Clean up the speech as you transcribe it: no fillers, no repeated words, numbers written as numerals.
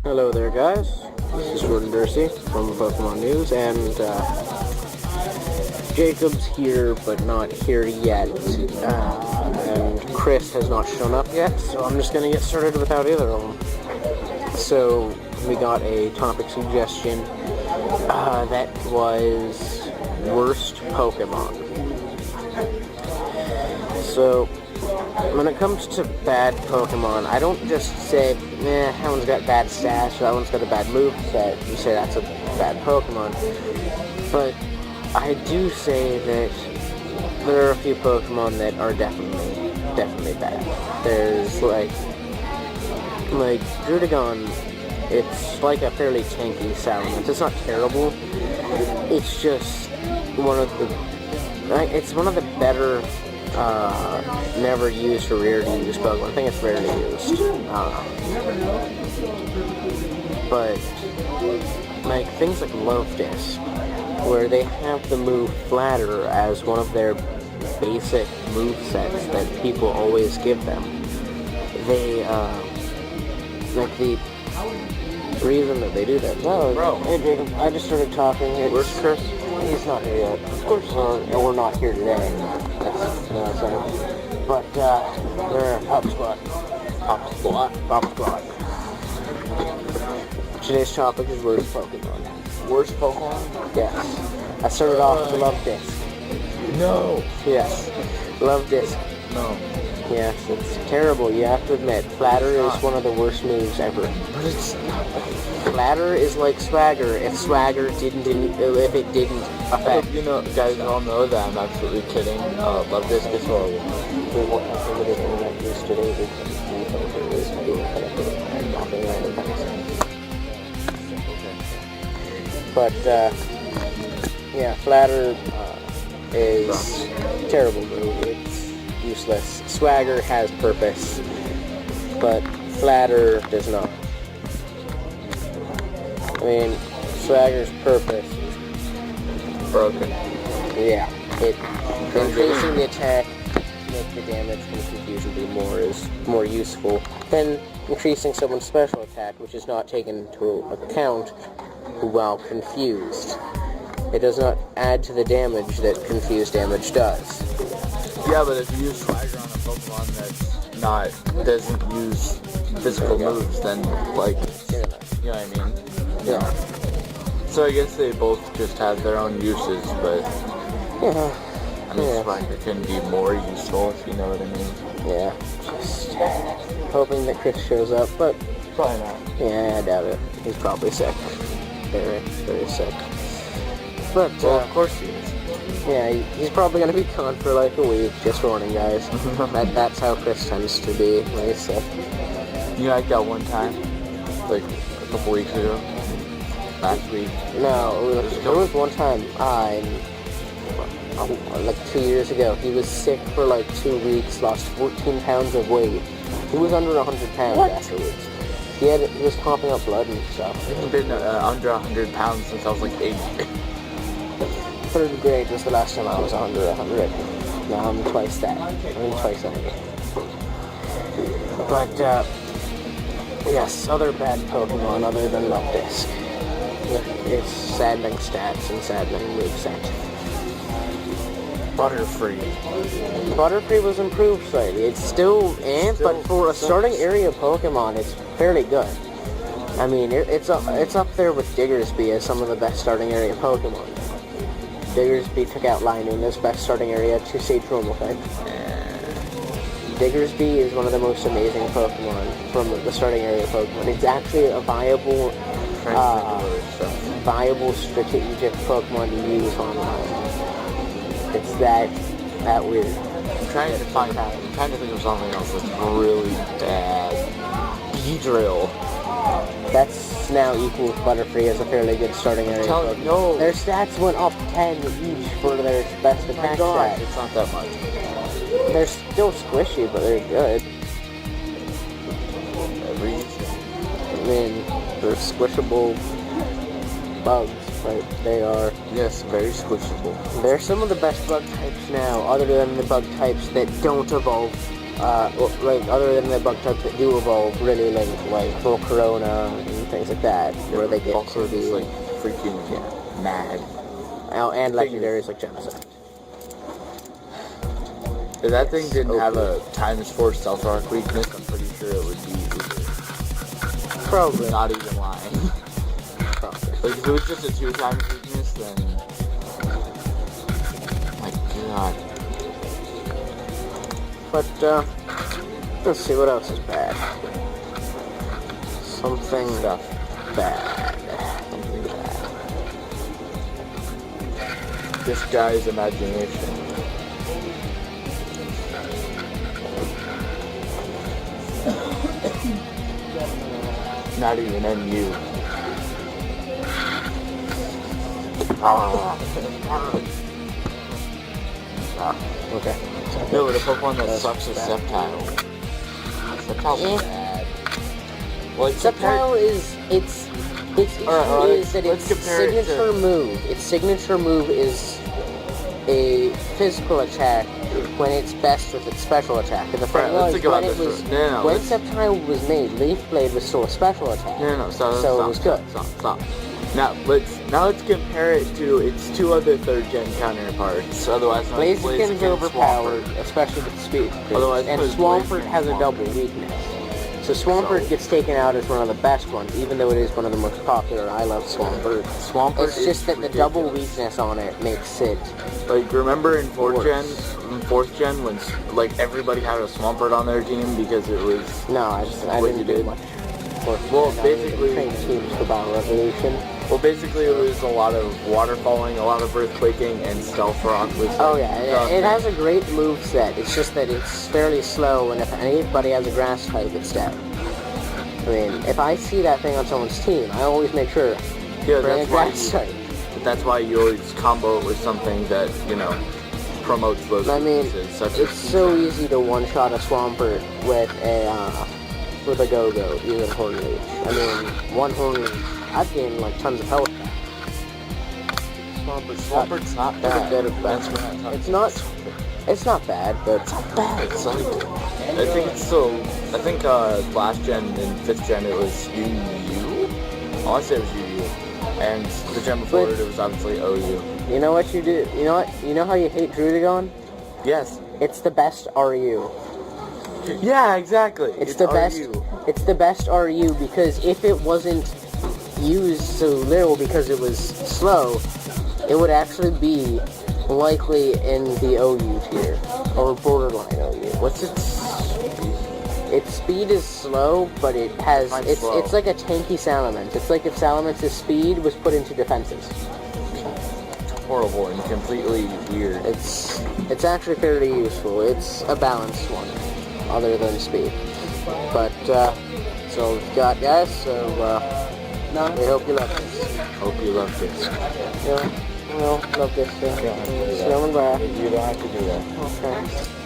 Hello there, guys. This is DurchBurch from Pokemon News, and Jacob's here, but not here yet. And Chris has not shown up yet, so I'm just gonna get started without either of them. So we got a topic suggestion that was worst Pokemon. So when it comes to bad Pokemon, I don't just say, that one's got bad stats, or that one's got a bad moveset. You say that's a bad Pokemon. But I do say that there are a few Pokemon that are definitely bad. There's like Druddigon. It's like a fairly tanky Salamence. It's not terrible. It's just one of the better never used or rare to use Pokemon. I think it's rarely used. But like things like Loftis, where they have the move Flatter as one of their basic move sets that people always give them. They like the reason that they do that. No, bro. Hey Jacob, I just started talking. Where's Chris? He's not here yet. Of course, we're not here today. But we're Pop Squad. Today's topic is worst Pokemon. Worst Pokemon? Yes. I started off with Love Disc. No. Yes. Love Disc. No. Yes, it's terrible. You have to admit, Flatter is one of the worst moves ever. But it's not. Flatter is like Swagger. If Swagger didn't affect. You know, guys all know that I'm absolutely kidding. Love Disc is horrible. But yeah, Flatter is terrible move. It's useless. Swagger has purpose, but Flatter does not. I mean, Swagger's purpose is broken. Yeah, increasing the attack, make the damage from confusion be more useful than increasing someone's special attack, which is not taken into account while confused. It does not add to the damage that confused damage does. Yeah, but if you use Swagger on a Pokemon doesn't use physical moves, then like, you know what I mean? Yeah. So I guess they both just have their own uses, but I mean, Swagger can be more useful, if you know what I mean. Yeah. Just hoping that Chris shows up, but probably not. Yeah, I doubt it. He's probably sick. Very, very sick. But well, of course he is. Yeah, he's probably gonna be gone for like a week. Just warning, guys. That's how Chris tends to be when he's sick. You know, I got one time, like a couple weeks ago. Last week. No, there was one time, like 2 years ago, he was sick for like 2 weeks, lost 14 pounds of weight. He was under 100 pounds afterwards. He was coughing up blood and stuff. I've been under 100 pounds since I was like 8. Third grade was the last time I was under 100. Now I'm twice that. I'm twice that again. But, yes, other bad Pokemon other than Love Disc. It's saddening stats and saddening moveset. Butterfree was improved slightly. It's still but for a starting area Pokemon, it's fairly good. I mean, it's up there with Diggersby as some of the best starting area Pokemon. Diggersby took out Lightning as best starting area to Sage Normal type. Diggersby is one of the most amazing Pokemon from the starting area Pokemon. It's actually a viable strategic Pokemon to use online. It's that weird. I'm trying to think of something else that's really bad. Beedrill. That's now equal with Butterfree as a fairly good starting area Pokemon. No. Their stats went up 10 each for their best attack stat. It's not that much. They're still squishy, but they're good. I mean, they're squishable bugs, right? They are. Yes, very squishable. They're some of the best bug types now, other than the bug types that don't evolve like other than the bug types that do evolve really late, like Volcarona and things like that, where they get to be like freaking mad. And legendaries like Genocide. If that thing didn't have a times 4 stealth rock weakness, I'm pretty sure it would be Probably. not even lying. Probably. Like if it was just a 2 times weakness, then my god. But let's see what else is bad. Something bad. Something bad. This guy's imagination. Not even NU. Okay. No, but a Pokemon that sucks is Sceptile. Sceptile's bad. Well, Sceptile is its issue is that its signature move. Its signature move is a physical attack when it's best with its special attack. And the thing was, when Sceptile was made, Leaf Blade was still a special attack. Stop, it was good. Stop. Now let's compare it to its 2 other 3rd gen counterparts. Otherwise, Blaziken's overpowered, especially with speed. And Swampert has a double weakness. So Swampert gets taken out as one of the best ones, even though it is one of the most popular. I love Swampert. It's just that the double weakness on it makes it. Like, remember in 4th gen, when like everybody had a Swampert on their team because it was. No, I didn't do much. Well, basically, train teams for Battle Revolution. Well, basically, it was a lot of waterfalling, a lot of earthquaking, and stealth rock. Oh yeah, it has a great move set. It's just that it's fairly slow, and if anybody has a grass type, it's dead. I mean, if I see that thing on someone's team, I always make sure bring a grass type. That's why you always combo it with something that promotes those. I mean, it's so easy to one-shot a Swampert with a Go-Go, even Horn Leech. I mean, one Horn Leech, I've gained like tons of health. Swampert's not bad. It's not bad, but it's not bad. It's like, I think last gen and 5th gen it was UU. I want to say it was UU. And the gen before it was obviously OU. You know what you do? You know what? You know how you hate Drudagon? Yes. It's the best RU. Yeah, exactly. It's the best. It's the best RU because if it wasn't used so little because it was slow, it would actually be likely in the OU tier or borderline OU. What's its speed? Its speed is slow, but it has it's like a tanky Salamence. It's like if Salamance's speed was put into defenses. Horrible and completely weird. It's actually fairly useful. It's a balanced one, other than speed. But so we've got guys. So we hope you love this. Hope you love this. Yeah, well, love this. You don't have to do that. Okay.